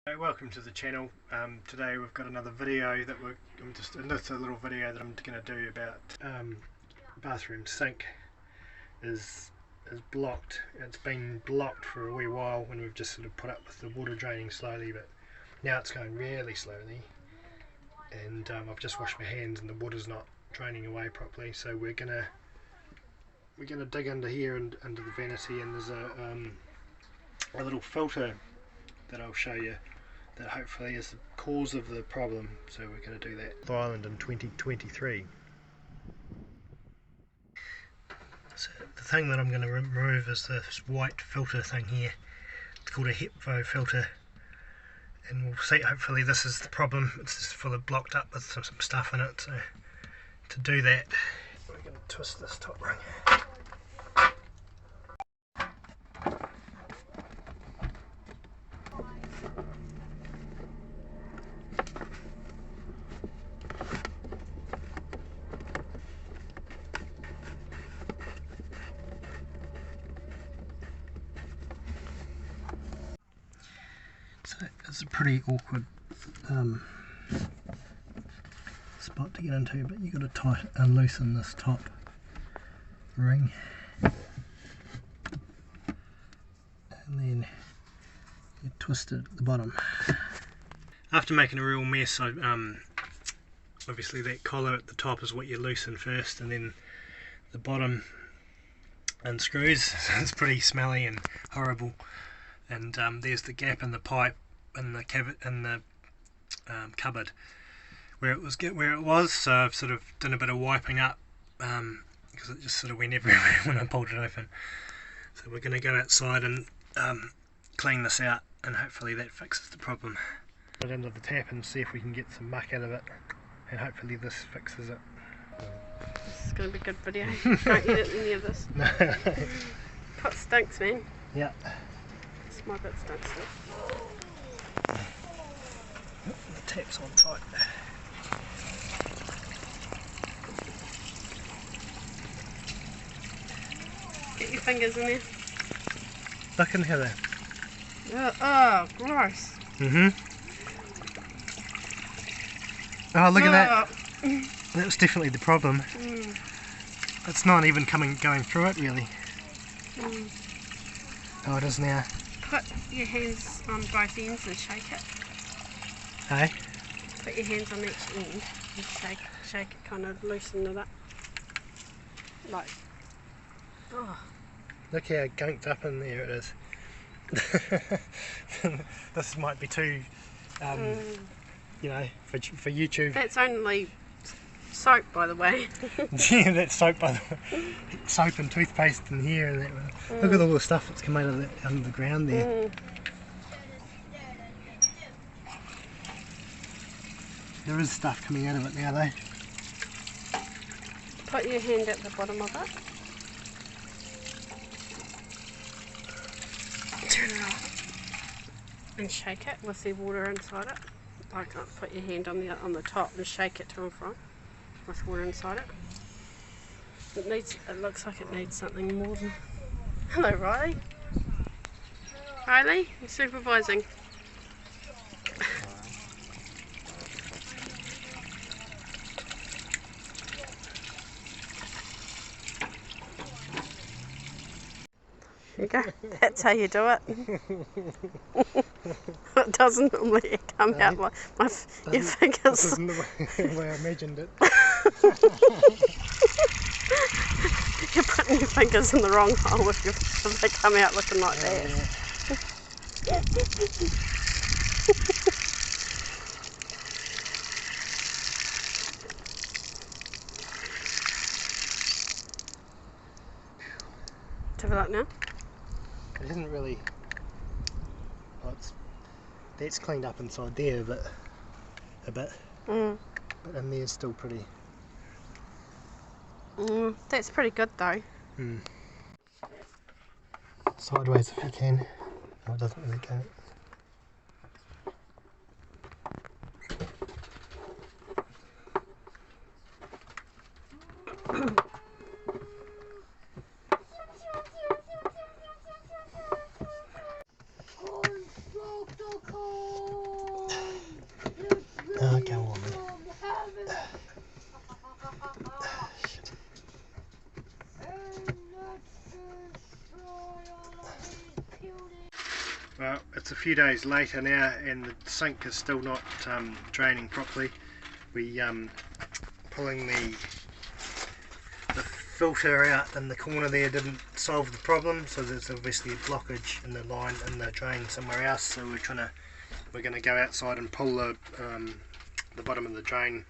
Hey, welcome to the channel. Today we've got another video that it's a little video that I'm going to do about bathroom sink is blocked. It's been blocked for a wee while when we've just sort of put up with the water draining slowly, but now it's going really slowly, and I've just washed my hands and the water's not draining away properly, so we're gonna dig under here and under the vanity, and there's a little filter that I'll show you that hopefully is the cause of the problem, so we're going to do that. Island in 2023. So the thing that I'm going to remove is this white filter thing here. It's called a HEPFO filter, and we'll see, hopefully this is the problem. It's just full of blocked up with some stuff in it, so to do that we're going to twist this top ring. So it's a pretty awkward spot to get into, but you've got to tighten and loosen this top ring, and then you twist it at the bottom. After making a real mess, obviously that collar at the top is what you loosen first, and then the bottom unscrews. So it's pretty smelly and horrible. And there's the gap in the pipe in the cupboard where it was. So I've sort of done a bit of wiping up because it just sort of went everywhere when I pulled it open. So we're going to go outside and clean this out, and hopefully that fixes the problem. Put it into the tap and see if we can get some muck out of it, and hopefully this fixes it. This is going to be a good video. Don't edit any of this. No. Pot stinks, man. Yeah. My bit stinks. The tap's on tight. Get your fingers in there. Look in here. Oh, gross. Oh, look at that. That was definitely the problem. It's not even going through it really. Oh, it is now. Put your hands on both ends and shake it. Hey? Put your hands on each end and shake it, kind of loosen it up. Like, oh. Look how gunked up in there it is. This might be too, you know, for YouTube. That's only soap, by the way. Yeah, that's soap, by the way. Soap and toothpaste in here, and that. Look at all the stuff that's come out of under the ground there. There is stuff coming out of it now, though. Put your hand at the bottom of it. Turn it off and shake it with the water inside it. Like, put your hand on the top and shake it to and from with water inside it. It looks like it needs something more than... Hello, Riley. Riley, you're supervising. There you go. That's how you do it. It doesn't normally come out like your fingers. This isn't the way I imagined it. You're putting your fingers in the wrong hole if they come out looking like that. Yeah. Have a look now. It isn't really. Well, that's cleaned up inside there a bit. But in there's still pretty. That's pretty good though. Sideways if you can. No, it doesn't really go. it's a few days later now and the sink is still not draining properly. We pulling the filter out in the corner there didn't solve the problem, so there's obviously a blockage in the line in the drain somewhere else. So we're going to go outside and pull the bottom of the drain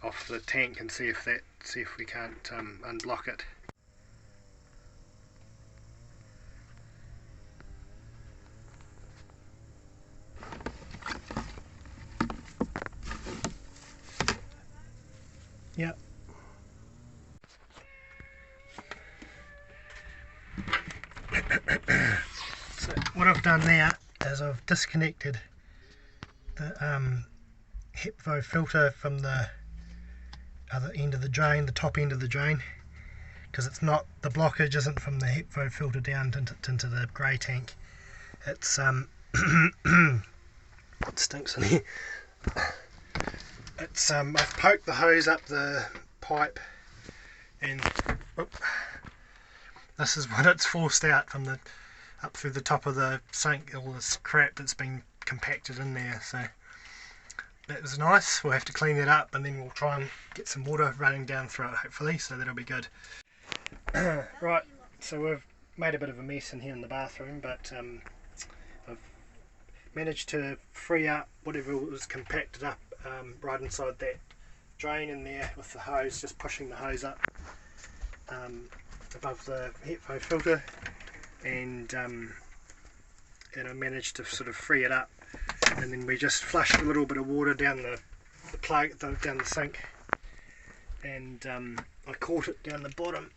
off the tank and see if we can't unblock it. Yep. So what I've done now is I've disconnected the HEPVO filter from the other end of the drain, the top end of the drain, because it's not, the blockage isn't from the HEPVO filter down into the grey tank. It's it stinks in here. It's I've poked the hose up the pipe and this is what it's forced out from the up through the top of the sink, all this crap that's been compacted in there. So that was nice. We'll have to clean that up and then we'll try and get some water running down through it hopefully, so that'll be good. Right, so we've made a bit of a mess in here in the bathroom, but I've managed to free up whatever was compacted up right inside that drain in there with the hose, just pushing the hose up above the HEPVO filter, and I managed to sort of free it up, and then we just flushed a little bit of water down the plug, down the sink, and I caught it down the bottom,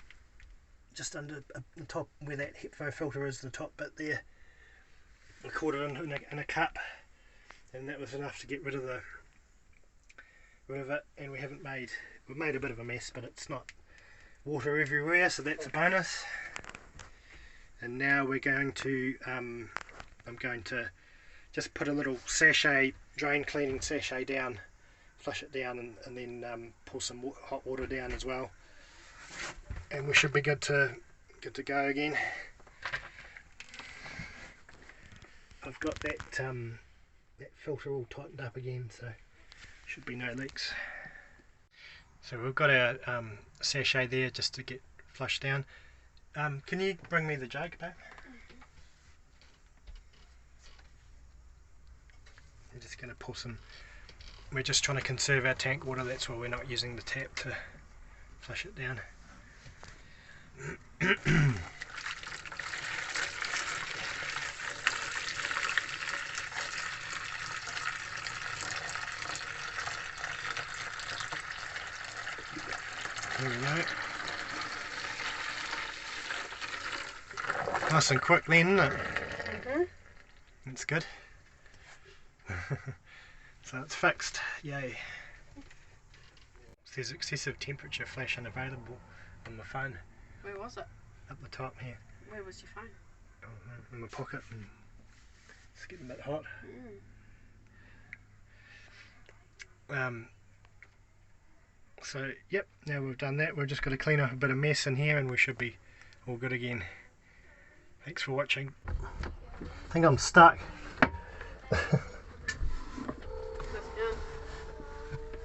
just under the top where that HEPVO filter is, the top bit there. I caught it in a cup, and that was enough to get rid of it, and we've made a bit of a mess, but it's not water everywhere, so that's a bonus. And now we're going to I'm going to just put a little sachet, drain cleaning sachet down, flush it down, and then pour some hot water down as well, and we should be good to go again. I've got that filter all tightened up again, so should be no leaks. So we've got our sachet there just to get flushed down. Can you bring me the jug back? I'm just going to pour some. We're just trying to conserve our tank water, that's why we're not using the tap to flush it down. There we go. Nice and quick then, isn't it? That's good. So it's fixed, yay. There's excessive temperature flashing available on my phone. Where was it? Up the top here. Where was your phone? Oh, in my pocket, and it's getting a bit hot. So yep, now we've done that, we've just got to clean up a bit of mess in here and we should be all good again. Thanks for watching. I think I'm stuck.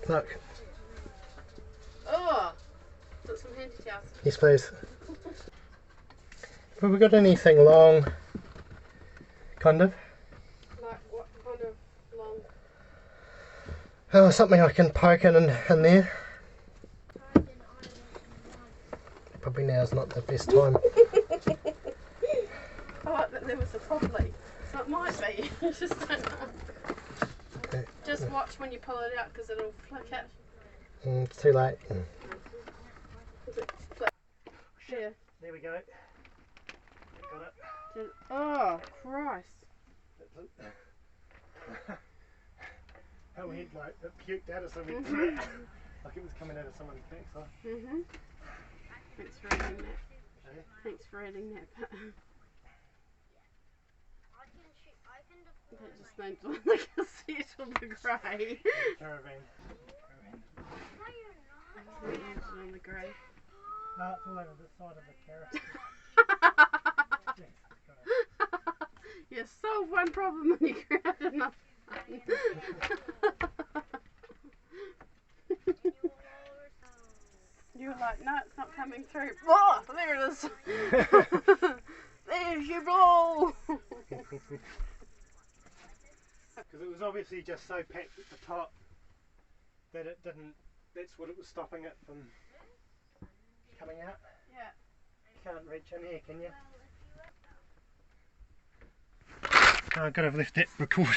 Look. Oh! Got some handy towels. Yes please. Have we got anything long? Kind of? Like what kind of long? Oh, something I can poke in there. Probably now's not the best time. I like that there was a properly. So it might be. You just don't know. Okay. Just watch when you pull it out because it'll flick it. It's too late. Is it flick? Yeah. There we go. Got it. Oh, Christ. How weird, like it puked out of something. Like it was coming out of someone's backside. Thanks for adding that. Okay. Thanks for adding that. That just made one like a set of the grey. Caravan. On the grey. No, it's all over this side of the caravan. You're so solve one problem and you create another one. You were like, no, it's not coming through. Oh, there it is. There's your ball. Because it was obviously just so packed at the top that it didn't, that's what it was stopping it from coming out. Yeah. You can't reach in here, can you? Oh, I could have left that recording.